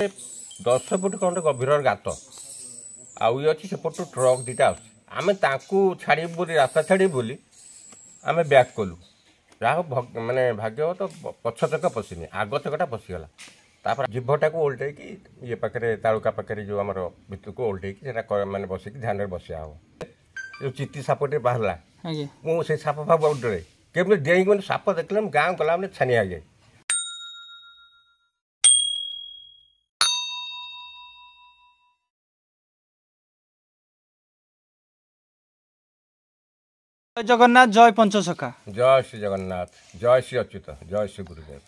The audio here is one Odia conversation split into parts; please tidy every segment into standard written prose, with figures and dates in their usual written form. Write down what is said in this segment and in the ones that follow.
10 फुट खंड गभीर गात आउ ये अच्छी सेपटू ट्रक दुटा आम छाड़ी बोली रास्ता छाड़ी बोली आम बैक कलु जहाँ मानने भाग्य तो पछ चक पशिनी आग चकटा पशिगला तापर जीभटा को ओल्टे ये पाखे तालुका पाखे जो आम भितर को ओल्टे मैंने बसिक ध्यान में बसिया हम जो चित्ती सापटे बाहर मुझे साप फाप डरे केमी डेई साप देखले गाँव गला मैंने छानिया जाए। जय जगन्नाथ जय पंचसखा जय श्री जगन्नाथ जय श्री अच्युत जय श्री गुरुदेव।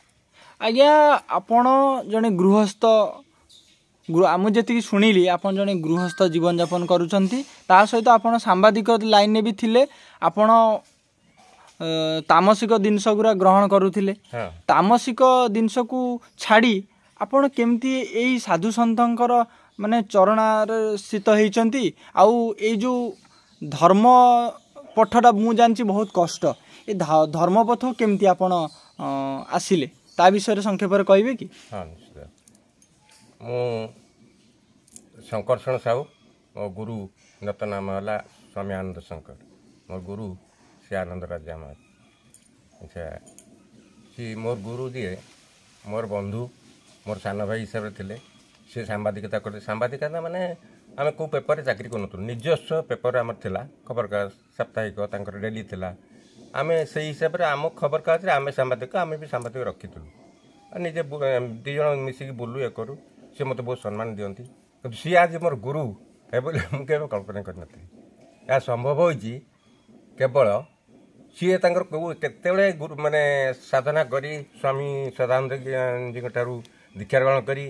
आज्ञा आपण जड़े गृहस्थ मुझे जी शुणिली आपन जड़े गृहस्थ जीवन यापन करुँच सहित आप सांबादिक लाइन में भी थिले आपण तामसिक जिनस गुरा ग्रहण करुले तामसिक जिनस को छाड़ी आपण केमती यही साधु सन्तर माने चरणार स्थित होती आउ जो धर्म पथटा मु जानी बहुत कष्ट ये धर्मपथ केमती आपण आसिले ता विषय संक्षेप कहे कि। हाँ निश्चित मु शंकरषण साहू मो गुरु नत नाम है स्वामी आनंद शंकर मो गुरु से आनंद राजा महाराज। अच्छा सी मोर गुरु जी मोर बंधु मोर सान भाई हिसाब से थे सी सांबादिकता करते सांबादिकता माने आम कौ पेपर चाकरी करूँ निजस्व पेपर आम था खबर कागज साप्ताहिक डेली था आम से हिसाब से आम खबर कागज आम सांबादिक आम भी सांबादिक रखीलु निजे दिज मिसिक बुलू ये करूँ सी मत बहुत सम्मान दिखती कि सी आज मोर गुरु है बोले मुझे कल्पना कर यह संभव हो केवल सी केतने गुरु माने साधना करी स्वामी सदानंद जी ठारू दीक्षा ग्रहण करी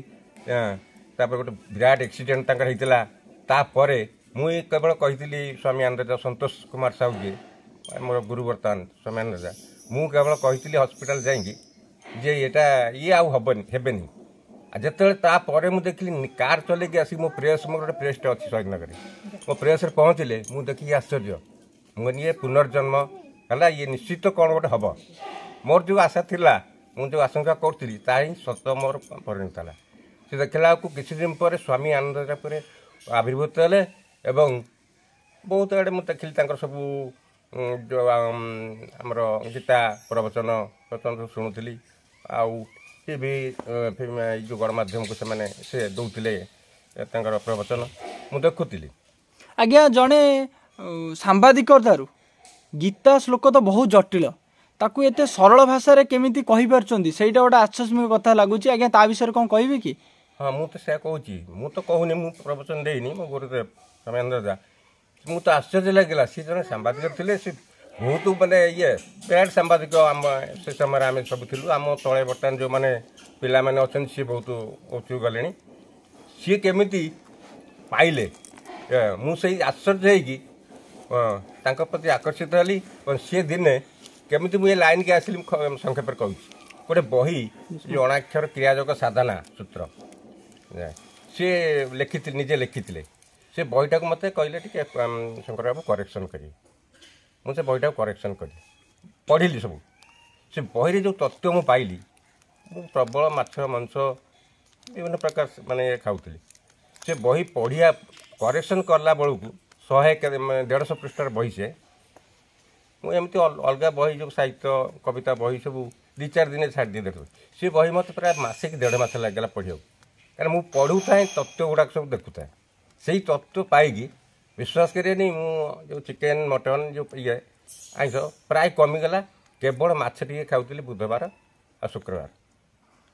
गोटे विराट एक्सीडेंट होता तापर मुई केवल कही स्वामी आनंद संतोष कुमार साहू जी मोर गुरु बर्तमान स्वामी आनंद मु केवल कही हॉस्पिटल जाइए जे ये आउ हेबनी जिते तापर मुझे देखिली कार चलैकी आसी मो प्रेस मोर गोटे प्रेसटे अच्छी शहीदनगर मो प्रेस पहुँचले मुझे देखिए आश्चर्य मुझे ये पुनर्जन्म है ये निश्चित कौन गोटे हम मोर जो आशा थिला मुझे जो आशंका करी ताही सत मोर परिणत है से देखला को किसी दिन पर स्वामी आनंद पर आविर्भूत हेले एवं बहुत आड़े मुझे देखिली सबू जो आमर गीता प्रवचन प्रवचन शुणुली आउ सी भी जो गणमाध्यम को से दौले प्रवचन मुझे देखुली। आज्ञा जड़े सांबादिक गीता श्लोक तो बहुत जटिल ताकू एते सरल भाषा केमिति कहि परछंती सेटा गोटे आश्चर्यजनक कथा लगुच आज्ञा ता विषय कौन कहबे कि। हाँ मुझे से कहूँ मु तो कहूनी मु प्रवचन देनी मो गुरुदेव स्वामी दा मुझे तो आश्चर्य लगे सी जन सांबादिक थे सी बहुत मानने ये पेड सांबादिक आम से समय आम सब थी आम तले बर्तमान जो मैंने पिला मैंने अच्छा सी बहुत उचु गले सी केमी पाइले मुझे आश्चर्य हो प्रति आकर्षित हली सी दिने केमी मुझे लाइन के आसली संक्षेप कहूँ गोटे बही जो अणाक्षर क्रियाजक साधना सूत्र सी लिखी निजे लिखी से बहीटा को मत कहले शंकर बाबू करेक्शन करी मुझे बहीटा करेक्शन करी पढ़ी सब से बही जो तत्व मु पाइली मु प्रबल माछ मांस विभिन्न प्रकार माने खाऊली से बही पढ़िया करेक्शन करला बेलू 100-150 पृष्ठार बही से मुझे अलग बही जो साहित्य कविता बही सब 2-4 दिन छाड़ दी देखो सी बही मत प्राय मसे कि 1.5 मास लगला पढ़िया कारण मुझे पढ़ू था तत्व गुड़ाक सब देखुता से तत्व पाई विश्वास करिए नहीं जो चिकेन मटन जो ये आइस प्राय कमीगला केवल मछली खाऊली बुधवार और शुक्रवार।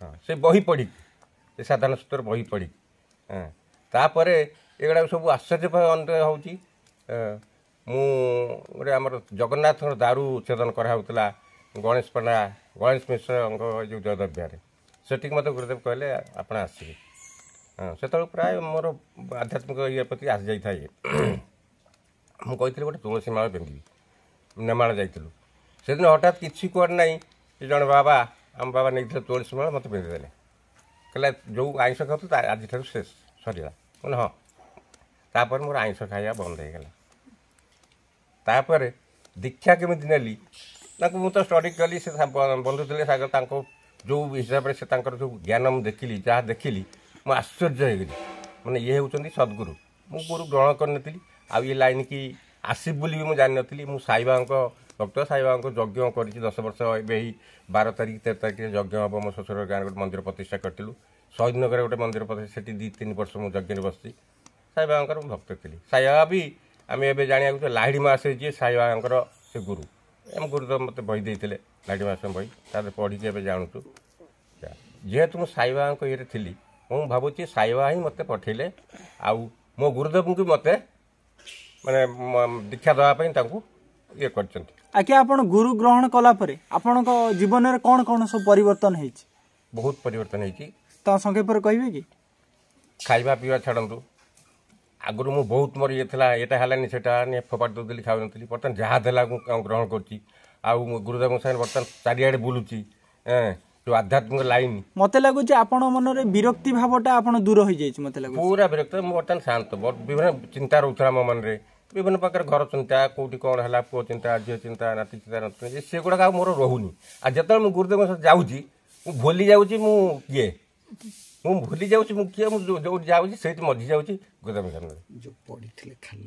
हाँ से बही पढ़ी से साधारण सूत्र बही पढ़ी हाँ तापर एगुड़ा सब आश्चर्य हो गोटे आम जगन्नाथ दारू छेदन कराला गणेश पंडा गणेश मिश्र जो जयद्रव्य से मत गुरुदेव कहले आप आसवे हाँ से प्राय मोर आध्यात्मिक ये प्रति आसी जाए मुझे गोटे तुलसी माला पिंधि नेमाड़ जाइलु से दिन हठात किसी कड़े ना जड़े बाबा आम बाबा नहीं तुलसी माला मत पिंधिदेले कहला जो आइंस खाऊ आज शेष सरला कहले हाँ तापर मोर आइंस खाया बंद हो गला तापर दीक्षा केमी नेली मुझे स्टडी कली से बंधु थे जो हिसाब से जो ज्ञान मुझे देखिली जहाँ देखिली ମୁଁ ଆଶ୍ଚର୍ଯ୍ୟ ହେଇଗଲି ମାନେ ଇଏ ହେଉଛନ୍ତି ସଦ୍ଗୁରୁ। ମୁଁ ଗୁରୁ ଗ୍ରହଣ କରିନଥିଲି ଆଉ ଏ ଲାଇନ୍ କି ଆସିବି ବୋଲି ବି ମୁଁ ଜାଣିନଥିଲି। ମୁଁ ସାଇବାବାଙ୍କ ଭକ୍ତ, ସାଇବାବାଙ୍କ ଯଜ୍ଞ କରିଛି 10 ବର୍ଷ। ଏବେ ଏଇ 12 ତାରିଖ 13 ତାରିଖରେ ଯଜ୍ଞ ହେବ। ମୋ ଶ୍ୱଶୁର ଗାଁରେ ଗୋଟେ ମନ୍ଦିର ପ୍ରତିଷ୍ଠା କରିଥିଲୁ। ଶହୀଦନଗରରେ ଗୋଟେ ମନ୍ଦିର ପ୍ରତିଷ୍ଠା, ସେଠି 2-3 ବର୍ଷ ମୁଁ ଯଜ୍ଞରେ ବସିଛି। ସାଇବାବାଙ୍କର ମୁଁ ଭକ୍ତ ଥିଲି। ସାଇବାବା ବି ଆମେ ଏବେ ଜାଣିବାକୁ ଲାହିଡ଼ି ମାସ ଯିଏ ସାଇବାବାଙ୍କର ସେ ଗୁରୁ। ଆମ ଗୁରୁଦେବ ମୋତେ ବହି ଦେଇଥିଲେ, ଲାହିଡ଼ି ମାସ ବହି, ତାଦେହରେ ପଢ଼ିକି ଏବେ ଜାଣୁଛୁ। ଯେହେତୁ ମୁଁ ସାଇବାବାଙ୍କ ଇଏରେ ଥିଲି, ମୁଁ ଭାବୁଛି ସାଇବାବା ହିଁ ମୋତେ ପଠେଇଲେ ଆଉ ମୋ ଗୁରୁଦେବଙ୍କୁ ମୋତେ ମାନେ ଦୀକ୍ଷା ଦେବା ପାଇଁ ତାଙ୍କୁ ଇଏ କରିଛନ୍ତି। ଆଜ୍ଞା, ଆପଣ ଗୁରୁ ଗ୍ରହଣ କଲା ପରେ ଆପଣଙ୍କ ଜୀବନରେ କ'ଣ କ'ଣ ସବୁ ପରିବର୍ତ୍ତନ ହେଇଛି? ବହୁତ ପରିବର୍ତ୍ତନ ହେଇଛି। ତ ସଂକ୍ଷେପରେ କହିବେ କି? ଖାଇବା ପିଇବା ଛାଡ଼ନ୍ତୁ। ଆଗରୁ ମୁଁ ବହୁତ ମୋର ଇଏ ଥିଲା, ଏଇଟା ହେଲାନି ସେଇଟା ହେଲାନି, ଫୋପାଡ଼ି ଦେଉଥିଲି, ଖାଉନଥିଲି। ବର୍ତ୍ତମାନ ଯାହା ଦେଲା ମୁଁ ଗ୍ରହଣ କରୁଛି। ଆଉ ଗୁରୁଦେବଙ୍କ ସାଙ୍ଗରେ ବର୍ତ୍ତମାନ ଚାରିଆଡ଼େ ବୁଲୁଛି। ଯେଉଁ ଆଧ୍ୟାତ୍ମିକ ଲାଇନ୍, ମୋତେ ଲାଗୁଛି ଆପଣ ମନରେ ବିରକ୍ତି ଭାବଟା ଆପଣ ଦୂର ହେଇଯାଇଛି। ମୋତେ ଲାଗୁଛି ପୁରା ବିରକ୍ତ। ମୁଁ ବର୍ତ୍ତମାନ ଶାନ୍ତ। ବିଭିନ୍ନ ଚିନ୍ତା ରହୁଥିଲା ମୋ ମନରେ, ବିଭିନ୍ନ ପ୍ରକାର ଘର ଚିନ୍ତା, କେଉଁଠି କ'ଣ ହେଲା, ପୁଅ ଚିନ୍ତା, ଝିଅ ଚିନ୍ତା, ନାତି ଚିନ୍ତା, ନାତି, ସେଗୁଡ଼ାକ ଆଉ ମୋର ରହୁନି। ଆଉ ଯେତେବେଳେ ମୁଁ ଗୁରୁଦେବଙ୍କ ସହିତ ଯାଉଛି, ମୁଁ ଭୁଲି ଯାଉଛି ମୁଁ କିଏ, ମୁଁ ଭୁଲି ଯାଉଛି ମୁଁ କିଏ, ମୁଁ ଯେଉଁଠି ଯାଉଛି ସେଇଠି ମଝି ଯାଉଛି ଗୁରୁଦେବଙ୍କ ସାମନାରେ ଯେଉଁ ପଡ଼ିଥିଲେ ଖାଲ।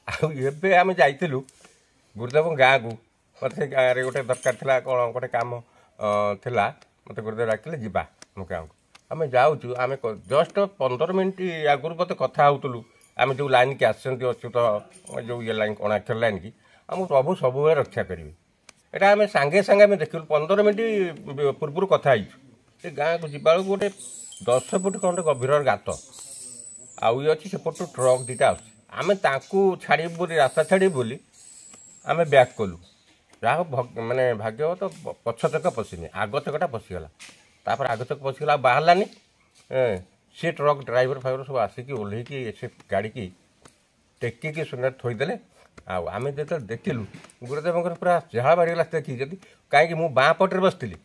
ଆଉ ଏବେ ଆମେ ଯାଇଥିଲୁ ଗୁରୁଦେବଙ୍କ ଗାଁକୁ। ମୋତେ ସେ ଗାଁରେ ଗୋଟେ ଦରକାର ଥିଲା, କ'ଣ ଗୋଟେ କାମ ଥିଲା, ମୋତେ ଗୁରୁଦେବ ଡାକିଲେ ଯିବା ମୋ ଗାଁକୁ। ଆମେ ଯାଉଛୁ, ଆମେ ଜଷ୍ଟ 15 ମିନିଟ୍ ଆଗରୁ ମୋତେ କଥା ହେଉଥିଲୁ। ଆମେ ଯେଉଁ ଲାଇନ୍କି ଆସିଛନ୍ତି ଅଚ୍ୟୁତ, ଯେଉଁ ଇଏ ଲାଇନ୍ ଅଣାକ୍ଷର ଲାଇନ୍ କି ଆମ ପ୍ରଭୁ ସବୁବେଳେ ରକ୍ଷା କରିବେ, ଏଇଟା ଆମେ ସାଙ୍ଗେ ସାଙ୍ଗେ ଆମେ ଦେଖିଲୁ। 15 ମିନିଟ୍ ପୂର୍ବରୁ କଥା ହେଇଛୁ। ସେ ଗାଁକୁ ଯିବା ବେଳକୁ ଗୋଟେ 10 ଫୁଟ ଖଣ୍ଡେ ଗଭୀରର ଗାତ, ଆଉ ଇଏ ଅଛି ସେପଟୁ ଟ୍ରକ୍ ଦୁଇଟା ଆସୁଛି। ଆମେ ତାଙ୍କୁ ଛାଡ଼ିବୁ ବୋଲି, ରାସ୍ତା ଛାଡ଼ିବୁ ବୋଲି ଆମେ ବ୍ୟାକ୍ କଲୁ। ଯାହା ମାନେ ଭାଗ୍ୟବତ ପଛ ଚକ ପଶିନି, ଆଗ ଚକଟା ପଶିଗଲା। ତାପରେ ଆଗ ଚକ ପଶିଗଲା, ଆଉ ବାହାରିଲାନି। ସେ ଟ୍ରକ୍ ଡ୍ରାଇଭର ଫାଇଭର ସବୁ ଆସିକି ଓହ୍ଲେଇକି ସେ ଗାଡ଼ିକି ଟେକିକି ସୁନାରେ ଥୋଇଦେଲେ। ଆଉ ଆମେ ଯେତେବେଳେ ଦେଖିଲୁ ଗୁରୁଦେବଙ୍କର ପୁରା ଝାଳ ବାହାରିଗଲା ଦେଖିକି। ଯଦି କାହିଁକି ମୁଁ ବାଁ ପଟରେ ବସିଥିଲି,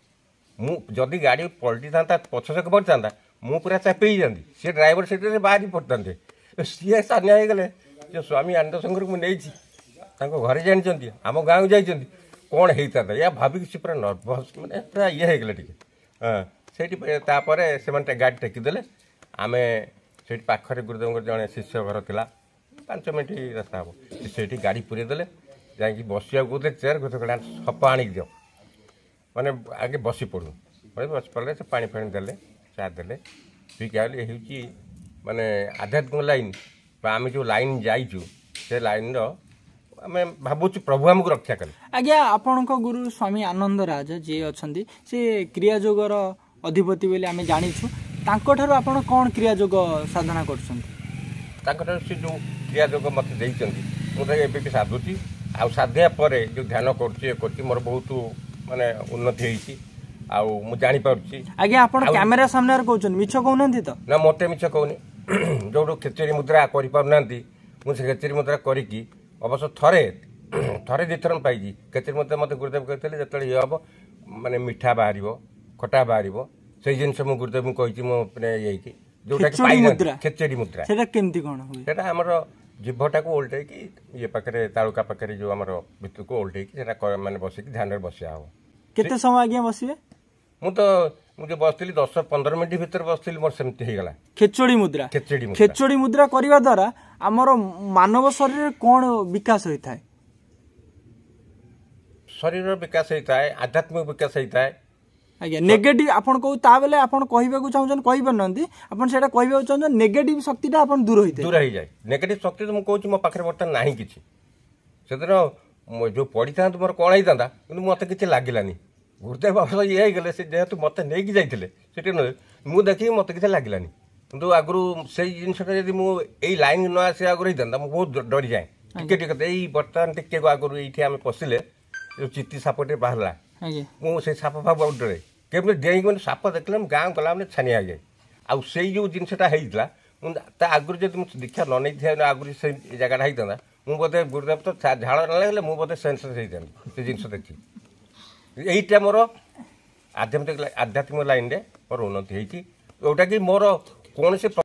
ମୁଁ ଯଦି ଗାଡ଼ି ପଲଟିଥାନ୍ତା, ପଛ ଚକ ପଡ଼ିଥାନ୍ତା, ମୁଁ ପୁରା ଚାପି ହେଇଯାନ୍ତି। ସେ ଡ୍ରାଇଭର ସିଟ୍ରେ ବାହାରି ପଡ଼ିଥାନ୍ତେ। ସିଏ ସ୍ଥାନୀୟ ହେଇଗଲେ ଯେ ସ୍ୱାମୀ ଆନନ୍ଦ ଶଙ୍କରକୁ ମୁଁ ନେଇଛି, ତାଙ୍କ ଘରେ ଜାଣିଛନ୍ତି, ଆମ ଗାଁକୁ ଯାଇଛନ୍ତି, କ'ଣ ହେଇଥାନ୍ତା ଏହା ଭାବିକି ସେ ପୁରା ନର୍ଭସ୍, ମାନେ ପୁରା ଇଏ ହେଇଗଲେ ଟିକେ। ସେଇଠି ତାପରେ ସେମାନେ ଗାଡ଼ି ଟେକିଦେଲେ। ଆମେ ସେଇଠି ପାଖରେ ଗୁରୁଦେବଙ୍କର ଜଣେ ଶିଷ୍ୟ ଘର ଥିଲା, 5 ମିନିଟ୍ ରାସ୍ତା ହେବ। ସେଇଠି ଗାଡ଼ି ପୁରେଇ ଦେଲେ। ଯାଇକି ବସିବାକୁ କହୁଥିଲେ ଚେୟାର, ଗୋଟେ ସପ ଆଣିକି ଦିଅ, ମାନେ ଆଗେ ବସି ପଡ଼ୁ। ବସି ପଡ଼ିଲେ ସେ ପାଣି ଫାଣି ଦେଲେ, ଚା ଦେଲେ, ପିଇକି ଆଇଲେ। ଏ ହେଉଛି ମାନେ ଆଧ୍ୟାତ୍ମିକ ଲାଇନ୍ ବା ଆମେ ଯେଉଁ ଲାଇନ୍ ଯାଇଛୁ, ସେ ଲାଇନ୍ର ଆମେ ଭାବୁଛୁ ପ୍ରଭୁ ଆମକୁ ରକ୍ଷା କଲେ। ଆଜ୍ଞା, ଆପଣଙ୍କ ଗୁରୁ ସ୍ୱାମୀ ଆନନ୍ଦ ରାଜ ଯିଏ ଅଛନ୍ତି, ସେ କ୍ରିୟାଯୋଗର ଅଧିପତି ବୋଲି ଆମେ ଜାଣିଛୁ। ତାଙ୍କଠାରୁ ଆପଣ କ'ଣ କ୍ରିୟାଯୋଗ ସାଧନା କରୁଛନ୍ତି? ତାଙ୍କଠାରୁ ସେ ଯେଉଁ କ୍ରିୟାଯୋଗ ମୋତେ ଦେଇଛନ୍ତି, ମୁଁ ତାକୁ ଏବେ ବି ସାଧୁଛି। ଆଉ ସାଧିବା ପରେ ଯେଉଁ ଧ୍ୟାନ କରୁଛି, ଇଏ କରୁଛି, ମୋର ବହୁତ ମାନେ ଉନ୍ନତି ହେଇଛି। ଆଉ ମୁଁ ଜାଣିପାରୁଛି। ଆଜ୍ଞା, ଆପଣ କ୍ୟାମେରା ସାମ୍ନାରେ କହୁଛନ୍ତି, ମିଛ କହୁନାହାନ୍ତି ତ? ନା, ମୋତେ ମିଛ କହୁନି। ଯେଉଁଠୁ ଖେଚେରୀ ମୁଦ୍ରା କରିପାରୁନାହାନ୍ତି, ମୁଁ ସେ ଖେଚେରୀ ମୁଦ୍ରା କରିକି ଅବଶ୍ୟ ଥରେ 2 ଥର ପାଇଛି। ଖେଚେରୀ ମୁଦ୍ରା ମୋତେ ଗୁରୁଦେବ କହିଥିଲେ ଯେତେବେଳେ ଇଏ ହେବ, ମାନେ ମିଠା ବାହାରିବ, ଖଟା ବାହାରିବ, ସେଇ ଜିନିଷ ମୁଁ ଗୁରୁଦେବଙ୍କୁ କହିଛି। ମୁଁ ମାନେ ଇଏ ହେଇକି ଯେଉଁଟାକି ଖେଚେରୀ ମୁଦ୍ରା, ସେଟା କେମିତି କ'ଣ ହୁଏ? ସେଟା ଆମର ଜିଭଟାକୁ ଓଲଟେଇକି ଇଏ ପାଖରେ, ତାଳୁକା ପାଖରେ ଯେଉଁ ଆମର ଭିତରକୁ ଓଲଟେଇକି ସେଟା ମାନେ ବସିକି ଧ୍ୟାନରେ ବସିବା ହେବ। କେତେ ସମୟ ଆଜ୍ଞା ବସିବେ? ମୁଁ ଯେଉଁ ବସିଥିଲି 10-15 ମିନିଟ୍ ଭିତରେ ବସିଥିଲି, ମୋର ସେମିତି ହେଇଗଲା। ଖେଚେରୀ ମୁଦ୍ରା ଖେଚେରୀ ମୁଦ୍ରା କରିବା ଦ୍ୱାରା ଆମର ମାନବ ଶରୀରରେ କ'ଣ ବିକାଶ ହୋଇଥାଏ? ଶରୀରର ବିକାଶ ହେଇଥାଏ, ଆଧ୍ୟାତ୍ମିକ ବିକାଶ ହେଇଥାଏ। ଆଜ୍ଞା, ନେଗେଟିଭ୍ ଆପଣ ତା ବେଲେ ଆପଣ କହିବାକୁ ଚାହୁଁଛନ୍ତି, କହିପାରୁନାହାନ୍ତି, ଆପଣ ସେଇଟା କହିବାକୁ ଚାହୁଁଛନ୍ତି, ନେଗେଟିଭ୍ ଶକ୍ତିଟା ଆପଣ ଦୂର ହେଇଯାଏ। ନେଗେଟିଭ୍ ଶକ୍ତି ତ ମୁଁ କହୁଛି ମୋ ପାଖରେ ବର୍ତ୍ତମାନ ନାହିଁ କିଛି। ସେଦିନ ଯେଉଁ ପଡ଼ିଥାନ୍ତୁ ମୋର କ'ଣ ହେଇଥାନ୍ତା, କିନ୍ତୁ ମୋତେ କିଛି ଲାଗିଲାନି। ଗୁରୁଦେବ ଅବଶ୍ୟ ଇଏ ହେଇଗଲେ, ସେ ଯେହେତୁ ମୋତେ ନେଇକି ଯାଇଥିଲେ ସେଠି, ମୁଁ ଦେଖିକି ମୋତେ କିଛି ଲାଗିଲାନି। କିନ୍ତୁ ଆଗରୁ ସେଇ ଜିନିଷଟା ଯଦି ମୁଁ ଏଇ ଲାଇନ୍ ନ ଆସିବା ଆଗରୁ ହେଇଥାନ୍ତା, ମୁଁ ବହୁତ ଡରିଯାଏ ଟିକେ। ଏଇ ବର୍ତ୍ତମାନ ଟିକେ ଆଗରୁ ଏଇଠି ଆମେ ପଶିଲେ ଯେଉଁ ଚିତି ସାପଟେ ବାହାରିଲା, ମୁଁ ସେଇ ସାପ ବହୁତ ଡରେ। କେମିତି ଡେଇଁକି ମାନେ ସାପ ଦେଖିଲେ ମୁଁ ଗାଁ ଗଲାମାନେ ଛାନିଆ ହେଇଯାଏ। ଆଉ ସେଇ ଯେଉଁ ଜିନିଷଟା ହେଇଥିଲା, ମୁଁ ତା ଆଗରୁ ଯଦି ମୁଁ ଦୀକ୍ଷା ନ ନେଇଥାଏ, ଆଗରୁ ସେଇ ଜାଗାଟା ହେଇଥାନ୍ତା, ମୁଁ ବୋଧେ ଗୁରୁଦେବ ତ ଝାଳ ନ ଲାଗିଲେ ମୁଁ ବୋଧେ ସେନ୍ସଲେସ୍ ହେଇଥାନ୍ତି ସେ ଜିନିଷ ଦେଖି। ଏଇଟା ମୋର ଆଧ୍ୟାତ୍ମିକ ଲାଇନ୍ରେ ମୋର ଉନ୍ନତି ହେଇଛି, ଯେଉଁଟାକି ମୋର କୌଣସି